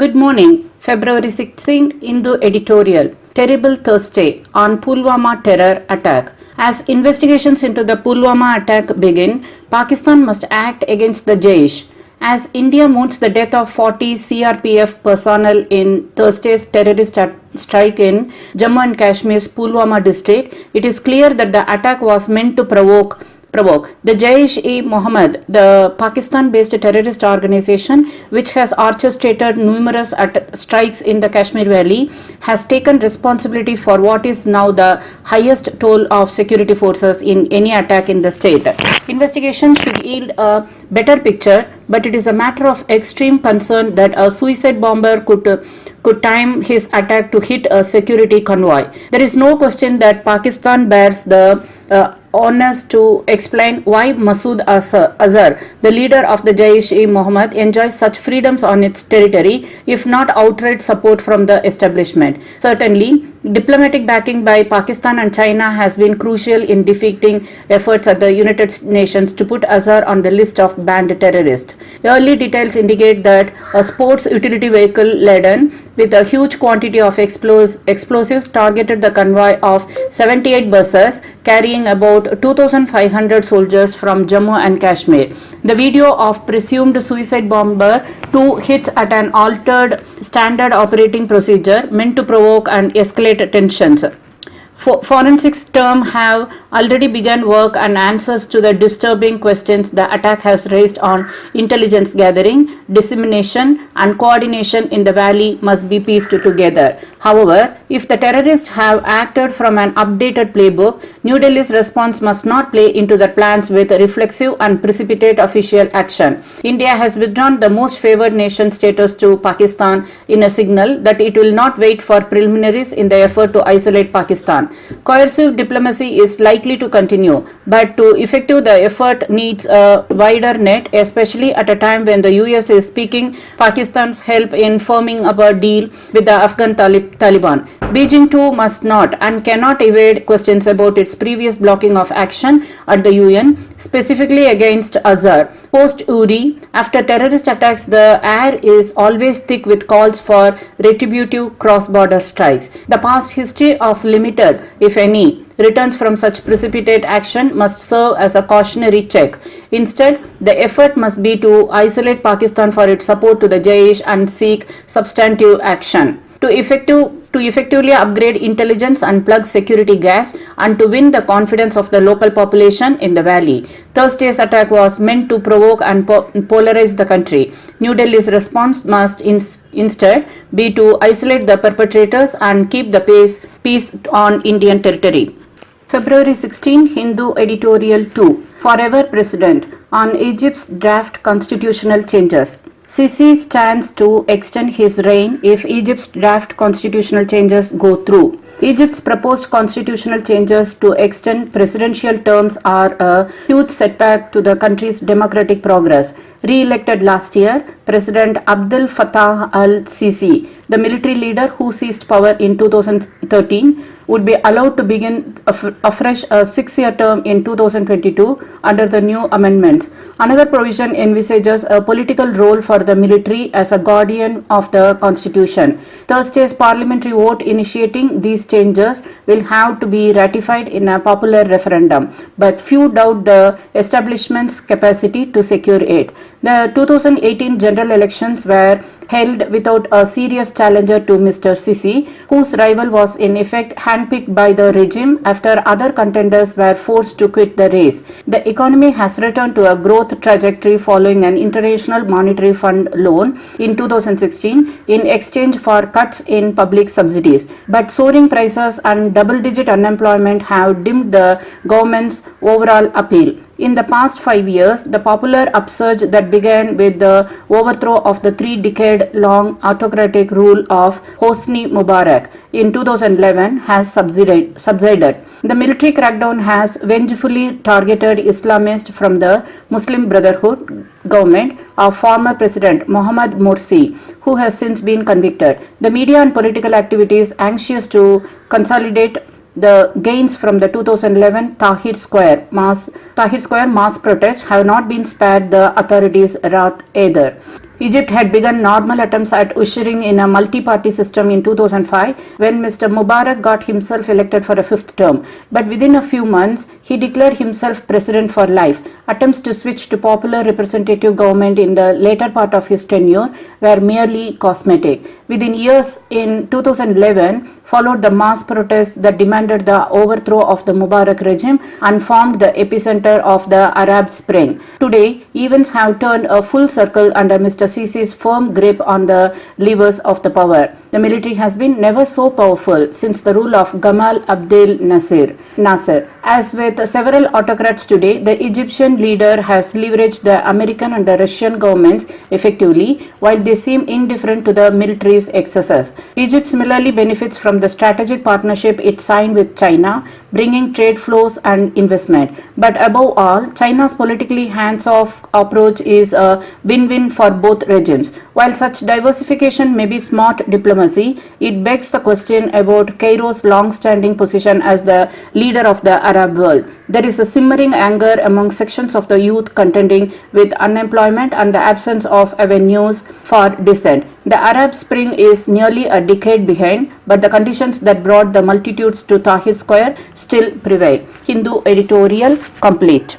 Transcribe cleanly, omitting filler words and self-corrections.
Good morning. February 16, Hindu Editorial. Terrible Thursday on Pulwama terror attack. As investigations into the Pulwama attack begin, Pakistan must act against the Jaish. As India mourns the death of 40 CRPF personnel in Thursday's terrorist strike in Jammu and Kashmir's Pulwama district, it is clear that the attack was meant to provoke. The Jaish-e-Mohammed, the Pakistan-based terrorist organization which has orchestrated numerous strikes in the Kashmir Valley, has taken responsibility for what is now the highest toll of security forces in any attack in the state. Investigation should yield a better picture, but it is a matter of extreme concern that a suicide bomber could time his attack to hit a security convoy. There is no question that Pakistan bears the honors to explain why Masood Azhar, the leader of the Jaish-e-Mohammed, enjoys such freedoms on its territory, if not outright support from the establishment. Certainly, diplomatic backing by Pakistan and China has been crucial in defeating efforts at the United Nations to put Azhar on the list of banned terrorists. Early details indicate that a sports utility vehicle laden with a huge quantity of explosives targeted the convoy of 78 buses carrying about 2,500 soldiers from Jammu and Kashmir. The video of presumed suicide bomber 2 hits at an altered standard operating procedure meant to provoke and escalate tensions. Forensics term have already begun work and answers to the disturbing questions the attack has raised on intelligence gathering, dissemination and coordination in the valley must be pieced together. However, if the terrorists have acted from an updated playbook, New Delhi's response must not play into the plans with reflexive and precipitate official action. India has withdrawn the most favored nation status to Pakistan in a signal that it will not wait for preliminaries in the effort to isolate Pakistan. Coercive diplomacy is likely to continue, but to effective the effort needs a wider net, especially at a time when the US is seeking Pakistan's help in firming up a deal with the Afghan Taliban. Beijing too must not and cannot evade questions about its previous blocking of action at the UN, specifically against Azhar. Post-Uri, after terrorist attacks, the air is always thick with calls for retributive cross-border strikes. The past history of limited, if any, returns from such precipitate action must serve as a cautionary check. Instead, the effort must be to isolate Pakistan for its support to the Jaish and seek substantive action. To effectively upgrade intelligence and plug security gaps and to win the confidence of the local population in the valley. Thursday's attack was meant to provoke and polarize the country. New Delhi's response must instead be to isolate the perpetrators and keep the peace on Indian territory. February 16, Hindu Editorial 2. Forever President on Egypt's draft constitutional changes. Sisi stands to extend his reign if Egypt's draft constitutional changes go through. Egypt's proposed constitutional changes to extend presidential terms are a huge setback to the country's democratic progress. Re-elected last year, President Abdel Fattah al-Sisi, the military leader who seized power in 2013, would be allowed to begin afresh a 6-year term in 2022 under the new amendments. Another provision envisages a political role for the military as a guardian of the constitution. Thursday's parliamentary vote initiating these changes will have to be ratified in a popular referendum, but few doubt the establishment's capacity to secure it. The 2018 general elections were held without a serious challenger to Mr. Sisi, whose rival was in effect handpicked by the regime after other contenders were forced to quit the race. The economy has returned to a growth trajectory following an International Monetary Fund loan in 2016 in exchange for cuts in public subsidies. But soaring prices and double-digit unemployment have dimmed the government's overall appeal. In the past 5 years, the popular upsurge that began with the overthrow of the 3-decade-long autocratic rule of Hosni Mubarak in 2011 has subsided. The military crackdown has vengefully targeted Islamists from the Muslim Brotherhood government of former President Mohammad Morsi, who has since been convicted. The media and political activities anxious to consolidate the gains from the 2011 Tahrir Square mass protest have not been spared the authorities' wrath either. Egypt had begun normal attempts at ushering in a multi-party system in 2005 when Mr. Mubarak got himself elected for a fifth term. But within a few months, he declared himself president for life. Attempts to switch to popular representative government in the later part of his tenure were merely cosmetic. Within years, in 2011, followed the mass protests that demanded the overthrow of the Mubarak regime and formed the epicenter of the Arab Spring. Today, events have turned a full circle under Mr. Sisi's firm grip on the levers of the power. The military has been never so powerful since the rule of Gamal Abdel Nasser. As with several autocrats today, the Egyptian leader has leveraged the American and the Russian governments effectively, while they seem indifferent to the military's excesses. Egypt similarly benefits from the strategic partnership it signed with China, bringing trade flows and investment. But above all, China's politically hands-off approach is a win-win for both regimes. While such diversification may be smart diplomacy, it begs the question about Cairo's long-standing position as the leader of the Arab world. There is a simmering anger among sections of the youth contending with unemployment and the absence of avenues for dissent. The Arab Spring is nearly a decade behind, but the conditions that brought the multitudes to Tahrir Square still prevail. Hindu editorial complete.